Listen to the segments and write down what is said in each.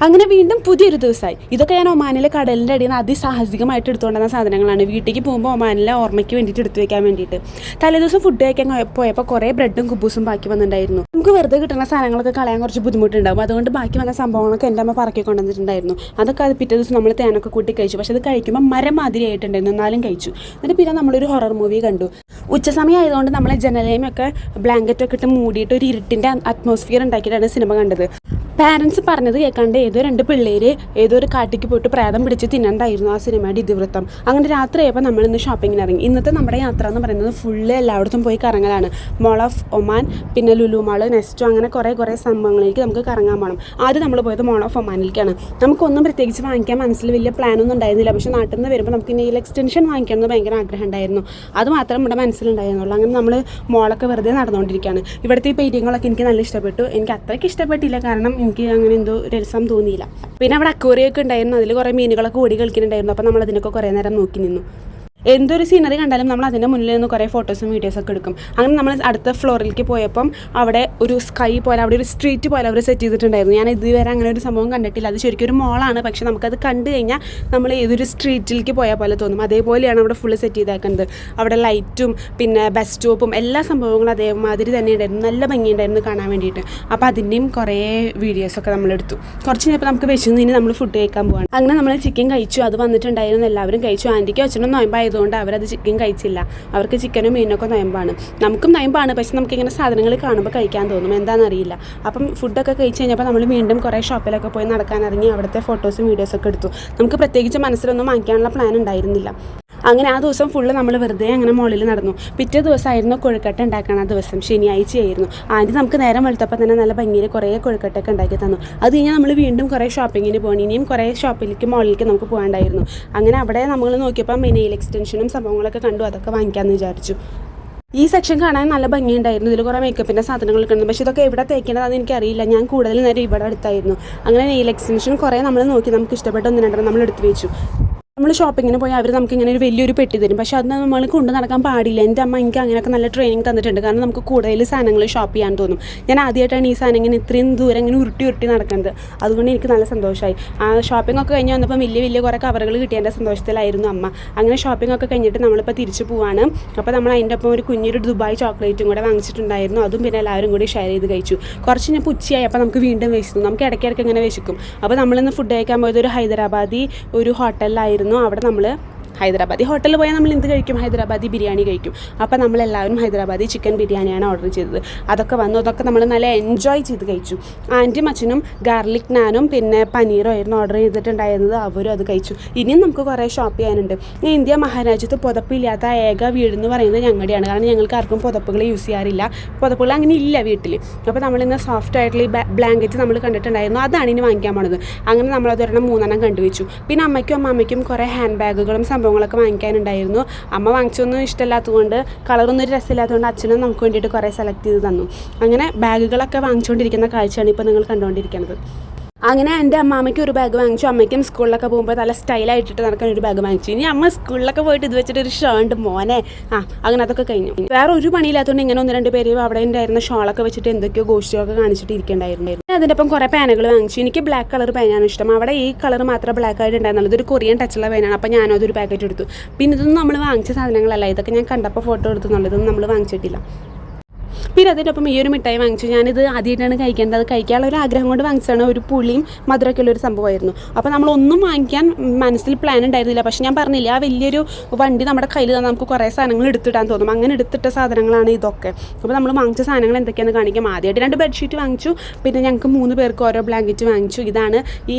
അങ്ങനെ വീണ്ടും പുതിയൊരു ദിവസമായി. ഇതൊക്കെ ഞാൻ ഒമാനിലെ കടലിൻ്റെ അടിയിൽ നിന്ന് അതിസാഹസികമായിട്ട് എടുത്തുകൊണ്ടുവന്ന സാധനങ്ങളാണ്. വീട്ടിലേക്ക് പോകുമ്പോൾ ഒമാനിലെ ഓർമ്മയ്ക്ക് വേണ്ടിയിട്ട് എടുത്തു വയ്ക്കാൻ വേണ്ടിയിട്ട്. തലേദിവസം ഫുഡ് കഴിക്കാൻ പോയപ്പോൾ കുറേ ബ്രെഡും കുബൂസും ബാക്കി വന്നിട്ടുണ്ടായിരുന്നു. നമുക്ക് വെറുതെ കിട്ടുന്ന സാധനങ്ങളൊക്കെ കളയാൻ കുറച്ച് ബുദ്ധിമുട്ടുണ്ടാകും. അതുകൊണ്ട് ബാക്കി വന്ന സംഭവങ്ങളൊക്കെ എൻ്റെ അമ്മ പറക്കി കൊണ്ടുവന്നിട്ടുണ്ടായിരുന്നു. അതൊക്കെ അത് പിറ്റേ ദിവസം നമ്മൾ തേനൊക്കെ കൂട്ടി കഴിച്ചു. പക്ഷേ അത് കഴിക്കുമ്പോൾ മരം മാതിരി ആയിട്ടുണ്ടായിരുന്നു, എന്നാലും കഴിച്ചു. എന്നിട്ട് പിന്നെ നമ്മളൊരു ഹൊറർ മൂവി കണ്ടു. ഉച്ചസമയം ആയതുകൊണ്ട് നമ്മൾ ജനലേമൊക്കെ ബ്ലാങ്കറ്റൊക്കെ ഇട്ട് മൂടിയിട്ട് ഒരു ഇരുട്ടിൻ്റെ അറ്റ്മോസ്ഫിയർ ഉണ്ടാക്കിയിട്ടാണ് സിനിമ കണ്ടത്. പാരൻസ് പറഞ്ഞത് കേൾക്കാണ്ട് ഏതോ 2 പിള്ളേര് ഏതോ ഒരു കാട്ടിക്ക് പോയിട്ട് പ്രേതം പിടിച്ച് തിന്നണ്ടായിരുന്നു ആ സിനിമയുടെ ഇതിവൃത്തം. അങ്ങനെ രാത്രിയായപ്പോൾ നമ്മളിന്ന് ഷോപ്പിങ്ങിന് ഇറങ്ങി. ഇന്നത്തെ നമ്മുടെ യാത്ര എന്ന് പറയുന്നത് ഫുള്ള് എല്ലായിടത്തും പോയി കറങ്ങലാണ്. മോൾ ഓഫ് ഒമാൻ, പിന്നെ ലുലു മാൾ, നെസ്റ്റോ, അങ്ങനെ കുറേ സംഭവങ്ങളിലേക്ക് നമുക്ക് കറങ്ങാൻ പോകണം. ആദ്യം നമ്മൾ പോയത് മോൾ ഓഫ് ഒമാനിലേക്കാണ്. നമുക്കൊന്നും പ്രത്യേകിച്ച് വാങ്ങിക്കാൻ മനസ്സിൽ വലിയ പ്ലാനൊന്നും ഉണ്ടായിരുന്നില്ല. പക്ഷേ നാട്ടിൽ നിന്ന് വരുമ്പോൾ നമുക്ക് നെയിൽ എക്സ്റ്റൻഷൻ വാങ്ങിക്കണമെന്ന് ഭയങ്കര ആഗ്രഹം ഉണ്ടായിരുന്നു. അത് മാത്രം നമ്മുടെ മനസ്സിലുണ്ടായിരുന്നുള്ളൂ. അങ്ങനെ നമ്മൾ മോളൊക്കെ വെറുതെ നടന്നുകൊണ്ടിരിക്കുകയാണ്. ഇവിടുത്തെ ഈ പെയിൻറ്റിങ്ങളൊക്കെ എനിക്ക് നല്ല ഇഷ്ടപ്പെട്ടു. എനിക്ക് അത്രയ്ക്ക് ഇഷ്ടപ്പെട്ടില്ല, കാരണം എനിക്ക് അങ്ങനെ എന്തോ രസം തോന്നിയില്ല. പിന്നെ അവിടെ അക്വേറിയൊക്കെ ഉണ്ടായിരുന്നു, അതിൽ കുറേ മീനുകളൊക്കെ ഓടി കളിക്കുന്നുണ്ടായിരുന്നു. അപ്പോൾ നമ്മൾ അതിനൊക്കെ കുറേ നേരം നോക്കി നിന്നു. എന്തൊരു സീനറി കണ്ടാലും നമ്മൾ അതിൻ്റെ മുന്നിൽ നിന്ന് കുറേ ഫോട്ടോസും വീഡിയോസൊക്കെ എടുക്കും. അങ്ങനെ നമ്മൾ അടുത്ത ഫ്ലോറിലേക്ക് പോയപ്പം അവിടെ ഒരു സ്കൈ പോലെ, അവിടെ ഒരു സ്ട്രീറ്റ് പോലെ അവർ സെറ്റ് ചെയ്തിട്ടുണ്ടായിരുന്നു. ഞാൻ ഇതുവരെ അങ്ങനെ ഒരു സംഭവം കണ്ടിട്ടില്ല. അത് ശരിക്കും ഒരു മോളാണ്, പക്ഷെ നമുക്കത് കണ്ടു കഴിഞ്ഞാൽ നമ്മൾ ഏതൊരു സ്ട്രീറ്റിലേക്ക് പോയാൽ പോലെ തോന്നും. അതേപോലെയാണ് അവിടെ ഫുള്ള് സെറ്റ് ചെയ്തേക്കുന്നത്. അവിടെ ലൈറ്റും പിന്നെ ബസ് സ്റ്റോപ്പും എല്ലാ സംഭവങ്ങളും അതേമാതിരി തന്നെ ഉണ്ടായിരുന്നു. നല്ല ഭംഗിയുണ്ടായിരുന്നു കാണാൻ വേണ്ടിയിട്ട്. അപ്പോൾ അതിൻ്റെയും കുറേ വീഡിയോസൊക്കെ നമ്മളെടുത്തു. കുറച്ച് കഴിഞ്ഞപ്പോൾ നമുക്ക് വിശന്നിന് നമ്മൾ ഫുഡ് കഴിക്കാൻ പോകാണ്. അങ്ങനെ നമ്മൾ ചിക്കൻ കഴിച്ചു. അത് വന്നിട്ടുണ്ടായിരുന്നു, എല്ലാവരും കഴിച്ചു. ആൻറ്റിക്ക് അച്ഛനും നോയമ്പായതുകൊണ്ട് അവരത് ചിക്കൻ കഴിച്ചില്ല. അവർക്ക് ചിക്കനും മീനൊക്കെ നോയമ്പാണ്. നമുക്കും നോയമ്പാണ്, പക്ഷെ നമുക്കിങ്ങനെ സാധനങ്ങൾ കാണുമ്പോൾ കഴിക്കാൻ തോന്നും, എന്താണെന്നറിയില്ല. അപ്പം ഫുഡൊക്കെ കഴിച്ച് കഴിഞ്ഞപ്പോൾ നമ്മൾ വീണ്ടും കുറേ ഷോപ്പിലൊക്കെ പോയി നടക്കാൻ ഇറങ്ങി. അവിടുത്തെ ഫോട്ടോസും വീഡിയോസൊക്കെ എടുത്തു. നമുക്ക് പ്രത്യേകിച്ച് മനസ്സിലൊന്നും വാങ്ങിക്കാനുള്ള പ്ലാൻ ഉണ്ടായിരുന്നില്ല. അങ്ങനെ ആ ദിവസം ഫുള്ള് നമ്മൾ വെറുതെ അങ്ങനെ മുകളിൽ നടന്നു. പിറ്റേ ദിവസമായിരുന്നു കൊഴുക്കട്ട ഉണ്ടാക്കണം. ആ ദിവസം ശനിയാഴ്ചയായിരുന്നു. ആദ്യം നമുക്ക് നേരം വെളുത്തപ്പോൾ തന്നെ നല്ല ഭംഗിയിൽ കുറേ കൊഴുക്കട്ടൊക്കെ ഉണ്ടാക്കി തന്നു. അത് കഴിഞ്ഞാൽ നമ്മൾ വീണ്ടും കുറേ ഷോപ്പിങ്ങിന് പോകണം. ഇനിയും കുറേ ഷോപ്പിലേക്ക് മുകളിലേക്ക് നമുക്ക് പോകേണ്ടായിരുന്നു. അങ്ങനെ അവിടെ നമ്മൾ നോക്കിയപ്പോൾ നെയിൽ എക്സ്റ്റൻഷനും സംഭവങ്ങളൊക്കെ കണ്ടു. അതൊക്കെ വാങ്ങിക്കാമെന്ന് വിചാരിച്ചു. ഈ സെക്ഷൻ കാണാൻ നല്ല ഭംഗിയുണ്ടായിരുന്നു. ഇതിൽ കുറേ മേക്കപ്പിൻ്റെ സാധനങ്ങളൊക്കെ ഉണ്ട്. പക്ഷേ ഇതൊക്കെ എവിടെ തേക്കേണ്ടതെന്ന് എനിക്കറിയില്ല. ഞാൻ കൂടുതൽ നേരം ഇവിടെ അടുത്തായിരുന്നു. അങ്ങനെ നെയിൽ എക്സ്റ്റൻഷൻ കുറേ നമ്മൾ നോക്കി. നമുക്ക് ഇഷ്ടപ്പെട്ട 1-2 നമ്മൾ എടുത്ത് വെച്ചു. നമ്മൾ ഷോപ്പിങ്ങിന് പോയി അവർ നമുക്ക് ഇങ്ങനെ ഒരു വലിയൊരു പെട്ടി തരും. പക്ഷേ അത് നമ്മൾ കൊണ്ട് നടക്കാൻ പാടില്ല. എൻ്റെ അമ്മ എനിക്ക് അങ്ങനെയൊക്കെ നല്ല ട്രെയിനിങ് തന്നിട്ടുണ്ട്. കാരണം നമുക്ക് കൂടുതൽ സാധനങ്ങൾ ഷോപ്പ് ചെയ്യാൻ തോന്നും. ഞാൻ ആദ്യമായിട്ടാണ് ഈ സാധനം ഇങ്ങനെ ഇത്രയും ദൂരം ഇങ്ങനെ ഉരുട്ടി നടക്കുന്നത്. അതുകൊണ്ട് എനിക്ക് നല്ല സന്തോഷമായി. ആ ഷോപ്പിംഗ് ഒക്കെ കഴിഞ്ഞ് വന്നപ്പോൾ വലിയ കുറേ കവറുകൾ കിട്ടിയതിൻ്റെ സന്തോഷത്തിലായിരുന്നു അമ്മ. അങ്ങനെ ഷോപ്പിംഗ് ഒക്കെ കഴിഞ്ഞിട്ട് നമ്മളിപ്പോൾ തിരിച്ചു പോവാണ്. അപ്പോൾ നമ്മൾ അതിൻ്റെ ഒപ്പം ഒരു കുഞ്ഞൊരു ദുബായ് ചോക്ലേറ്റും കൂടെ വാങ്ങിച്ചിട്ടുണ്ടായിരുന്നു. അതും പിന്നെ എല്ലാവരും കൂടി ഷെയർ ചെയ്ത് കഴിച്ചു. കുറച്ച് ഞാൻ ഉച്ചയായി. അപ്പോൾ നമുക്ക് വീണ്ടും വിശന്നു. നമുക്ക് ഇടയ്ക്കിടയ്ക്ക് ഇങ്ങനെ വിശക്കും. അപ്പോൾ നമ്മളിന്ന് ഫുഡ് കഴിക്കാൻ പോയത് ഒരു ഹൈദരാബാദി ഒരു ഹോട്ടലിലായിരുന്നു. അവിടെ നമ്മൾ ഹൈദരാബാദി ഹോട്ടലിൽ പോയാൽ നമ്മൾ എന്ത് കഴിക്കും? ഹൈദരാബാദി ബിരിയാണി കഴിക്കും. അപ്പോൾ നമ്മളെല്ലാവരും ഹൈദരാബാദി ചിക്കൻ ബിരിയാണിയാണ് ഓർഡർ ചെയ്തത്. അതൊക്കെ വന്നു. അതൊക്കെ നമ്മൾ നല്ല എൻജോയ് ചെയ്ത് കഴിച്ചു. ആൻറ്റിയും അച്ഛനും ഗാർലിക് നാനും പിന്നെ പനീറും ആയിരുന്നു ഓർഡർ ചെയ്തിട്ടുണ്ടായിരുന്നത്. അവരും അത് കഴിച്ചു. ഇനിയും നമുക്ക് കുറേ ഷോപ്പ് ചെയ്യാനുണ്ട്. ഇന്ത്യ മഹാരാജ്യത്ത് പുതപ്പില്ലാത്ത ഏക വീടെന്ന് പറയുന്നത് ഞങ്ങളുടെയാണ്. കാരണം ഞങ്ങൾക്ക് ആർക്കും പുതപ്പുകൾ യൂസ് ചെയ്യാറില്ല. പുതപ്പുകൾ അങ്ങനെ ഇല്ല വീട്ടിൽ. അപ്പോൾ നമ്മളിന്ന് സോഫ്റ്റ് ആയിട്ടുള്ള ഈ ബ്ലാങ്കറ്റ് നമ്മൾ കണ്ടിട്ടുണ്ടായിരുന്നു. അതാണ് ഇനി വാങ്ങിക്കാൻ പോണത്. അങ്ങനെ നമ്മളതൊരെണ്ണം 3 കണ്ടുവച്ചു. പിന്നെ അമ്മയ്ക്കും അമ്മയ്ക്കും കുറേ ഹാൻഡ് ബാഗുകളും സംഭവങ്ങളൊക്കെ വാങ്ങിക്കാനുണ്ടായിരുന്നു. അമ്മ വാങ്ങിച്ചൊന്നും ഇഷ്ടമില്ലാത്തതുകൊണ്ട്, കളറൊന്നും ഒരു രസമില്ലാത്തതുകൊണ്ട് അച്ഛനും നമുക്ക് വേണ്ടിയിട്ട് കുറേ സെലക്ട് ചെയ്ത് തന്നു. അങ്ങനെ ബാഗുകളൊക്കെ വാങ്ങിച്ചുകൊണ്ടിരിക്കുന്ന കാഴ്ചയാണ് ഇപ്പോൾ നിങ്ങൾ കണ്ടുകൊണ്ടിരിക്കുന്നത്. അങ്ങനെ എൻ്റെ അമ്മാമ്മയ്ക്ക് ഒരു ബാഗ് വാങ്ങിച്ചു. അമ്മയ്ക്കും സ്കൂളിലൊക്കെ പോകുമ്പോൾ നല്ല സ്റ്റൈലായിട്ടിട്ട് നടക്കാൻ ഒരു ബാഗ് വാങ്ങിച്ചു. ഇനി അമ്മ സ്കൂളിലൊക്കെ പോയിട്ട് ഇത് വെച്ചിട്ട് ഒരു ഷേർട്ട് മോനെ അങ്ങനെ അതൊക്കെ കഴിഞ്ഞു. വേറെ ഒരു പണിയില്ലാത്തതുകൊണ്ട് ഇങ്ങനെ 1-2 പേര് അവിടെ ഉണ്ടായിരുന്ന ഷോളൊക്കെ വെച്ചിട്ട് എന്തൊക്കെയോ ഗോഷ്ടിയൊക്കെ കാണിച്ചിട്ട് ഇരിക്കേണ്ടായിരുന്നു. അതിൻ്റെ ഒപ്പം കുറേ പേനകൾ വാങ്ങിച്ചു. എനിക്ക് ബ്ലാക്ക് കളർ പേനാണ് ഇഷ്ടം. അവിടെ ഈ കളർ മാത്രം ബ്ലാക്ക് ആയിട്ട് ഉണ്ടായിരുന്നുള്ളൂ. ഇതൊരു കൊറിയൻ ടച്ചുള്ള പേനാണ്. അപ്പോൾ ഞാനും അതൊരു പാക്കറ്റ് എടുത്തു. പിന്നെ ഇതൊന്നും നമ്മൾ വാങ്ങിച്ച സാധനങ്ങളല്ല. ഇതൊക്കെ ഞാൻ കണ്ടപ്പോൾ ഫോട്ടോ എടുത്തുന്നുള്ളൂ. ഇതൊന്നും നമ്മൾ വാങ്ങിച്ചിട്ടില്ല. പിന്നെ അതിനൊപ്പം ഈ ഒരു മിഠായി വാങ്ങിച്ചു. ഞാനിത് ആദ്യമായിട്ടാണ് കഴിക്കേണ്ടത്. അത് കഴിക്കാനുള്ള ഒരു ആഗ്രഹം കൊണ്ട് വാങ്ങിച്ചതാണ്. ഒരു പുളിയും മധുരമൊക്കെ ഉള്ളൊരു സംഭവമായിരുന്നു. അപ്പോൾ നമ്മളൊന്നും വാങ്ങിക്കാൻ മനസ്സിൽ പ്ലാൻ ഉണ്ടായിരുന്നില്ല. പക്ഷേ ഞാൻ പറഞ്ഞില്ല, ആ വലിയൊരു വണ്ടി നമ്മുടെ കയ്യിൽ തന്നെ നമുക്ക് കുറേ സാധനങ്ങൾ എടുത്തിടാൻ തോന്നും. അങ്ങനെ എടുത്തിട്ട സാധനങ്ങളാണ് ഇതൊക്കെ. അപ്പോൾ നമ്മൾ വാങ്ങിച്ച സാധനങ്ങൾ എന്തൊക്കെയാണെന്ന് കാണിക്കാം. ആദ്യമായിട്ട് 2 ബെഡ്ഷീറ്റ് വാങ്ങിച്ചു. പിന്നെ ഞങ്ങൾക്ക് 3 പേർക്ക് ഓരോ ബ്ലാങ്കറ്റ് വാങ്ങിച്ചു. ഇതാണ്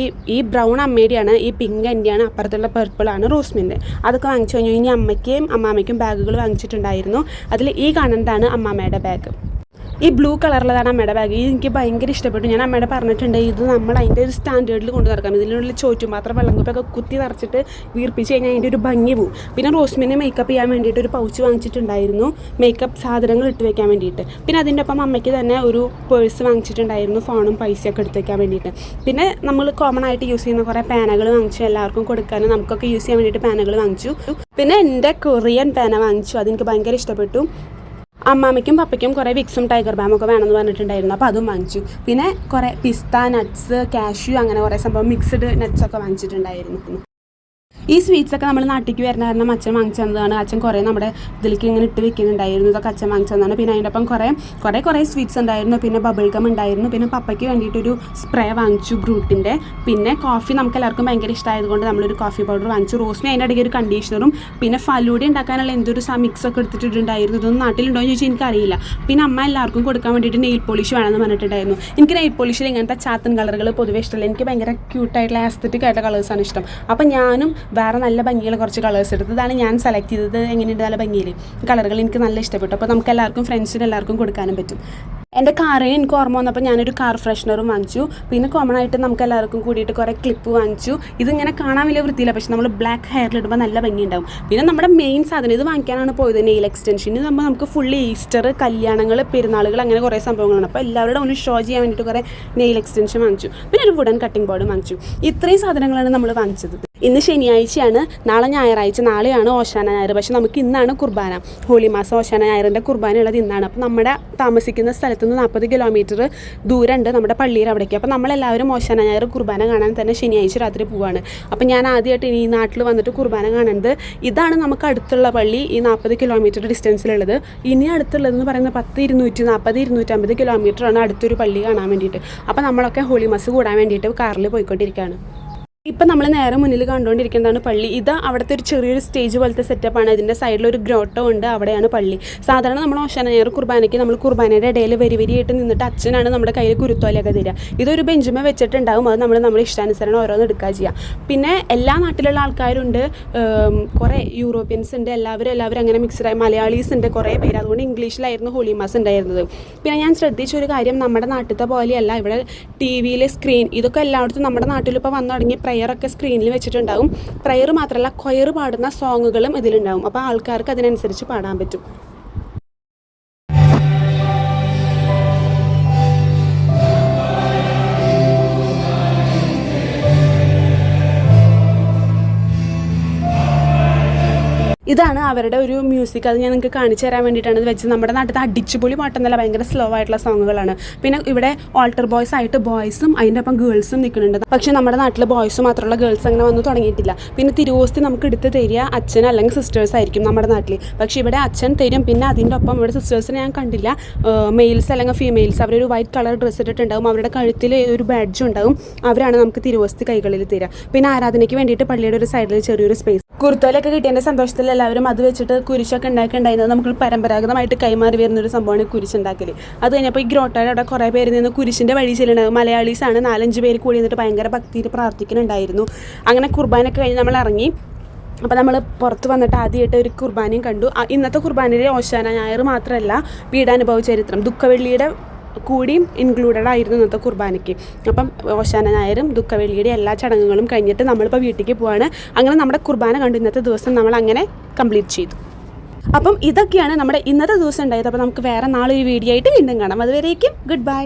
ഈ ബ്രൗൺ അമ്മയുടെയാണ്, ഈ പിങ്ക് എൻ്റെയാണ്, അപ്പുറത്തുള്ള പർപ്പിളാണ് റോസ്മിൻ്റെ. അതൊക്കെ വാങ്ങിച്ചു കഴിഞ്ഞു. ഇനി അമ്മയ്ക്കും അമ്മാമ്മയ്ക്കും ബാഗുകൾ വാങ്ങിച്ചിട്ടുണ്ടായിരുന്നു. അതിൽ ഈ കാണുന്നതാണ് അമ്മാമ്മയുടെ ബാഗ്. ഈ ബ്ലൂ കളറിലതാണ് അമ്മയുടെ ബാഗ്. എനിക്ക് ഭയങ്കര ഇഷ്ടപ്പെട്ടു. ഞാൻ അമ്മയുടെ പറഞ്ഞിട്ടുണ്ട്, ഇത് നമ്മൾ അതിൻ്റെ ഒരു സ്റ്റാൻഡേർഡിൽ കൊണ്ടു നടക്കണം. ഇതിനുള്ള ചോറ്റും മാത്രം വെള്ളം കുപ്പിയൊക്കെ കുത്തി നിറച്ചിട്ട് വീർപ്പിച്ച് കഴിഞ്ഞാൽ അതിൻ്റെ ഒരു ഭംഗി പോവും. പിന്നെ റോസ്മിനെ മേക്കപ്പ് ചെയ്യാൻ വേണ്ടിയിട്ട് ഒരു പൗച്ച് വാങ്ങിച്ചിട്ടുണ്ടായിരുന്നു, മേക്കപ്പ് സാധനങ്ങൾ ഇട്ട് വെക്കാൻ വേണ്ടിയിട്ട്. പിന്നെ അതിൻ്റെ ഒപ്പം അമ്മയ്ക്ക് തന്നെ ഒരു പേഴ്സ് വാങ്ങിച്ചിട്ടുണ്ടായിരുന്നു, ഫോണും പൈസയൊക്കെ എടുത്ത് വെക്കാൻ വേണ്ടിയിട്ട്. പിന്നെ നമ്മൾ കോമൺ ആയിട്ട് യൂസ് ചെയ്യുന്ന കുറേ പേനകൾ വാങ്ങിച്ചു. എല്ലാവർക്കും കൊടുക്കാനും നമുക്കൊക്കെ യൂസ് ചെയ്യാൻ വേണ്ടിയിട്ട് പേനകൾ വാങ്ങിച്ചു. പിന്നെ എൻ്റെ കൊറിയൻ പേന വാങ്ങിച്ചു. അതെനിക്ക് ഭയങ്കര ഇഷ്ടപ്പെട്ടു. അമ്മാമ്മയ്ക്കും പപ്പയ്ക്കും കുറേ വിക്സും ടൈഗർ ബാമൊക്കെ വേണമെന്ന് പറഞ്ഞിട്ടുണ്ടായിരുന്നു. അപ്പോൾ അതും വാങ്ങിച്ചു. പിന്നെ കുറേ പിസ്ത, നട്ട്സ്, കാഷ്യൂ അങ്ങനെ കുറേ സംഭവം മിക്സ്ഡ് നട്ട്സൊക്കെ വാങ്ങിച്ചിട്ടുണ്ടായിരുന്നു. ഈ സ്വീറ്റ്സൊക്കെ നമ്മൾ നാട്ടിലേക്ക് വരുന്ന കാരണം അച്ഛൻ വാങ്ങിച്ചു തന്നതാണ്. അച്ഛൻ കുറേ നമ്മുടെ ഇതിലേക്ക് ഇങ്ങനെ ഇട്ട് വെക്കുന്നുണ്ടായിരുന്നു. ഇതൊക്കെ അച്ഛൻ വാങ്ങിച്ചു തന്നതാണ്. പിന്നെ അതിൻ്റെ ഒപ്പം കുറേ സ്വീറ്റ്സ് ഉണ്ടായിരുന്നു. പിന്നെ ബബിൾ ഗം ഉണ്ടായിരുന്നു. പിന്നെ പപ്പയ്ക്ക് വേണ്ടിയിട്ടൊരു സ്പ്രേ വാങ്ങിച്ചു ബ്രൂട്ടിൻ്റെ. പിന്നെ കോഫി നമുക്ക് എല്ലാവർക്കും ഭയങ്കര ഇഷ്ടമായതുകൊണ്ട് നമ്മളൊരു കോഫി പൗഡർ വാങ്ങിച്ചു. റോസ്മി അതിൻ്റെ ഇടയ്ക്ക് ഒരു കണ്ടീഷണറും പിന്നെ ഫലൂഡ ഉണ്ടാക്കാനുള്ള എന്തൊരു മിക്സൊക്കെ എടുത്തിട്ടുണ്ടായിരുന്നു. ഇതൊന്നും നാട്ടിലുണ്ടോ എന്ന് ചോദിച്ചാൽ എനിക്കറിയില്ല. പിന്നെ അമ്മ എല്ലാവർക്കും കൊടുക്കാൻ വേണ്ടിയിട്ട് നെയിൽ പോളിഷ് വേണമെന്ന് പറഞ്ഞിട്ടുണ്ടായിരുന്നു. എനിക്ക് നെയിൽ പോളിഷിൽ ഇങ്ങനത്തെ ചാത്തൻ കളറുകൾ പൊതുവേ ഇഷ്ടമല്ല. എനിക്ക് ഭയങ്കര ക്യൂട്ടായിട്ടുള്ള ആസ്തറ്റിക് ആയിട്ടുള്ള കളേഴ്സാണ് ഇഷ്ടം. അപ്പം ഞാനും വേറെ നല്ല ഭംഗിയുള്ള കുറച്ച് കളേഴ്സ് എടുത്തു. ഇതാണ് ഞാൻ സെലക്ട് ചെയ്തത്. എങ്ങനെയുണ്ട് നല്ല ഭംഗിയിൽ കളറുകൾ എനിക്ക് നല്ല ഇഷ്ടപ്പെട്ടു. അപ്പോൾ നമുക്ക് എല്ലാവർക്കും ഫ്രണ്ട്സിന് എല്ലാവർക്കും കൊടുക്കാനും പറ്റും. എൻ്റെ കാറിന് എനിക്ക് ഓർമ്മ വന്നപ്പോൾ ഞാനൊരു കാർ ഫ്രഷ്നറും വാങ്ങിച്ചു. പിന്നെ കോമൺ ആയിട്ട് നമുക്ക് എല്ലാവർക്കും കൂടിയിട്ട് കുറേ ക്ലിപ്പ് വാങ്ങിച്ചു. ഇതിങ്ങനെ കാണാൻ വലിയ വൃത്തിയില്ല, പക്ഷേ നമ്മൾ ബ്ലാക്ക് ഹെയറിലിടുമ്പോൾ നല്ല ഭംഗിയുണ്ടാവും. പിന്നെ നമ്മുടെ മെയിൻ സാധനം ഇത് വാങ്ങിക്കാനാണ് പോയത്, നെയിൽ എക്സ്റ്റൻഷൻ. ഇത് നമുക്ക് ഫുള്ളി ഈസ്റ്റർ, കല്യാണങ്ങൾ, പെരുന്നാളുകൾ അങ്ങനെ കുറേ സംഭവങ്ങളാണ്. അപ്പോൾ എല്ലാവരുടെ മുന്നിൽ ഷോ ചെയ്യാൻ വേണ്ടിയിട്ട് കുറേ നെയിൽ എക്സ്റ്റൻഷൻ വാങ്ങിച്ചു. പിന്നെ ഒരു വുഡൻ കട്ടിംഗ് ബോർഡ് വാങ്ങിച്ചു. ഇത്രയും സാധനങ്ങളാണ് നമ്മൾ വാങ്ങിച്ചത്. ഇന്ന് ശനിയാഴ്ചയാണ്, നാളെ ഞായറാഴ്ച, നാളെയാണ് ഓശാന ഞായർ. പക്ഷേ നമുക്ക് ഇന്നാണ് കുർബാന, ഹോളി മാസം ഓശാന ഞായറിൻ്റെ കുർബാന ഉള്ളത് ഇന്നാണ്. അപ്പോൾ നമ്മുടെ താമസിക്കുന്ന സ്ഥലത്ത് നിന്ന് 40 കിലോമീറ്റർ ദൂരമുണ്ട് നമ്മുടെ പള്ളിയുടെ അവിടേക്ക്. അപ്പോൾ നമ്മളെല്ലാവരും ഓശാന ഞായർ കുർബാന കാണാൻ തന്നെ ശനിയാഴ്ച രാത്രി പോവാണ്. അപ്പോൾ ഞാൻ ആദ്യമായിട്ട് ഈ നാട്ടിൽ വന്നിട്ട് കുർബാന കാണുന്നത് ഇതാണ്. നമുക്ക് അടുത്തുള്ള പള്ളി ഈ 40 കിലോമീറ്റർ ഡിസ്റ്റൻസിലുള്ളത്. ഇനി അടുത്തുള്ളതെന്ന് പറയുന്നത് 250 കിലോമീറ്ററാണ് അടുത്തൊരു പള്ളി കാണാൻ വേണ്ടിയിട്ട്. അപ്പോൾ നമ്മളൊക്കെ ഹോളി മാസ് കൂടാൻ വേണ്ടിയിട്ട് കാറിൽ പോയിക്കൊണ്ടിരിക്കുകയാണ്. ഇപ്പം നമ്മൾ നേരെ മുന്നിൽ കണ്ടുകൊണ്ടിരിക്കുന്നതാണ് പള്ളി. ഇത് അവിടുത്തെ ഒരു ചെറിയൊരു സ്റ്റേജ് പോലത്തെ സെറ്റപ്പാണ്. ഇതിൻ്റെ സൈഡിലൊരു ഗ്രോട്ടോ ഉണ്ട്, അവിടെയാണ് പള്ളി. സാധാരണ നമ്മൾ ഓശാന ഞായർ കുർബാനയ്ക്ക് നമ്മൾ കുർബാനയുടെ ഇടയിൽ വരിയായിട്ട് നിന്നിട്ട് അച്ഛനാണ് നമ്മുടെ കയ്യിൽ കുരുത്തോലൊക്കെ തരിക. ഇതൊരു ബെഞ്ചുമേ വെച്ചിട്ടുണ്ടാവും. അത് നമ്മുടെ ഇഷ്ടാനുസരണം ഓരോന്ന് എടുക്കുക ചെയ്യുക. പിന്നെ എല്ലാ നാട്ടിലുള്ള ആൾക്കാരുണ്ട്, കുറേ യൂറോപ്യൻസ് ഉണ്ട്, എല്ലാവരും അങ്ങനെ മിക്സ്ഡായി. മലയാളീസ് ഉണ്ട് കുറേ പേര്. അതുകൊണ്ട് ഇംഗ്ലീഷിലായിരുന്നു ഹോളി മാസ് ഉണ്ടായിരുന്നത്. പിന്നെ ഞാൻ ശ്രദ്ധിച്ചൊരു കാര്യം, നമ്മുടെ നാട്ടിലത്തെ പോലെയല്ല ഇവിടെ ടി വിയിൽ സ്ക്രീൻ. ഇതൊക്കെ എല്ലായിടത്തും നമ്മുടെ നാട്ടിലിപ്പോൾ വന്നു തുടങ്ങി പ്രയറൊക്കെ സ്ക്രീനിൽ വെച്ചിട്ടുണ്ടാവും. പ്രയർ മാത്രമല്ല, കൊയർ പാടുന്ന സോങ്ങുകളും ഇതിലുണ്ടാവും. അപ്പോൾ ആൾക്കാർക്ക് അതിനനുസരിച്ച് പാടാൻ പറ്റും. ഇതാണ് അവരുടെ ഒരു മ്യൂസിക്. അത് ഞാൻ നിങ്ങൾക്ക് കാണിച്ചു തരാൻ വേണ്ടിയിട്ടാണ് ഇത് വെച്ചത്. നമ്മുടെ നാട്ടിലത്തെ അടിച്ചുപൊളി പാട്ടൊന്നല്ല, ഭയങ്കര സ്ലോ ആയിട്ടുള്ള സോങ്ങുകളാണ്. പിന്നെ ഇവിടെ ഓൾട്ടർ ബോയ്സ് ആയിട്ട് ബോയ്സും അതിൻ്റെ ഒപ്പം ഗേൾസും നിൽക്കുന്നുണ്ട്. പക്ഷേ നമ്മുടെ നാട്ടിൽ ബോയ്സ് മാത്രമുള്ള ഗേൾസ് അങ്ങനെ വന്ന് തുടങ്ങിയിട്ടില്ല. പിന്നെ തിരുവോസ്തി നമുക്ക് എടുത്ത് തരിക അച്ഛൻ അല്ലെങ്കിൽ സിസ്റ്റേഴ്സ് ആയിരിക്കും നമ്മുടെ നാട്ടിൽ. പക്ഷേ ഇവിടെ അച്ഛൻ തരും. പിന്നെ അതിൻ്റെ ഒപ്പം ഇവിടെ സിസ്റ്റേഴ്സിനെ ഞാൻ കണ്ടില്ല, മെയിൽസ് അല്ലെങ്കിൽ ഫീമെയിൽസ്. അവരൊരു വൈറ്റ് കളർ ഡ്രസ്സ് ഇട്ടിട്ടുണ്ടാവും, അവരുടെ കഴുത്തിൽ ഒരു ബാഡ്ജും ഉണ്ടാവും. അവരാണ് നമുക്ക് തിരുവോസ്തി കൈകളിൽ തരിക. പിന്നെ ആരാധനയ്ക്ക് വേണ്ടിയിട്ട് പള്ളിയുടെ ഒരു സൈഡിൽ ചെറിയൊരു സ്പേസ്. കുർത്തോലൊക്കെ കിട്ടിയതിൻ്റെ സന്തോഷത്തിൽ എല്ലാവരും അത് വെച്ചിട്ട് കുരിശൊക്കെ ഉണ്ടാക്കിയിട്ടുണ്ടായിരുന്നത് നമുക്ക് പരമ്പരാഗതമായിട്ട് കൈമാറി വരുന്നൊരു സംഭവമാണ് കുരിശുണ്ടാക്കൽ. അത് കഴിഞ്ഞപ്പോൾ ഈ ഗ്രോട്ടോയുടെ അവിടെ കുറേ പേര് നിന്ന് കുരിശിൻ്റെ വഴി ചെല്ലുണ്ടാവും. മലയാളീസാണ്, 4-5 പേര് കൂടി നിന്നിട്ട് ഭയങ്കര ഭക്തിയിൽ പ്രാർത്ഥിക്കുന്നുണ്ടായിരുന്നു. അങ്ങനെ കുർബാനയൊക്കെ കഴിഞ്ഞ് നമ്മൾ ഇറങ്ങി. അപ്പോൾ നമ്മൾ പുറത്ത് വന്നിട്ട് ആദ്യമായിട്ട് ഒരു കുർബാനയും കണ്ടു. ഇന്നത്തെ കുർബാനയിലെ ഓശാന ഞായർ മാത്രമല്ല, വീടാനുഭവ ചരിത്രം ദുഃഖവെള്ളിയുടെ കൂടിയും ഇൻക്ലൂഡഡ് ആയിരുന്നു ഇന്നത്തെ കുർബാനയ്ക്ക്. അപ്പം ഓശാന ഞായറും ദുഃഖവെള്ളിയുടെ എല്ലാ ചടങ്ങുകളും കഴിഞ്ഞിട്ട് നമ്മളിപ്പോൾ വീട്ടിലേക്ക് പോവാണ്. അങ്ങനെ നമ്മുടെ കുർബാന കണ്ടു ഇന്നത്തെ ദിവസം നമ്മൾ അങ്ങനെ കംപ്ലീറ്റ് ചെയ്തു. അപ്പം ഇതൊക്കെയാണ് നമ്മുടെ ഇന്നത്തെ ദിവസം ഉണ്ടായത്. അപ്പോൾ നമുക്ക് വേറെ നാളെ ഒരു വീഡിയോ ആയിട്ട് വീണ്ടും കാണാം. അതുവരേക്കും ഗുഡ് ബൈ.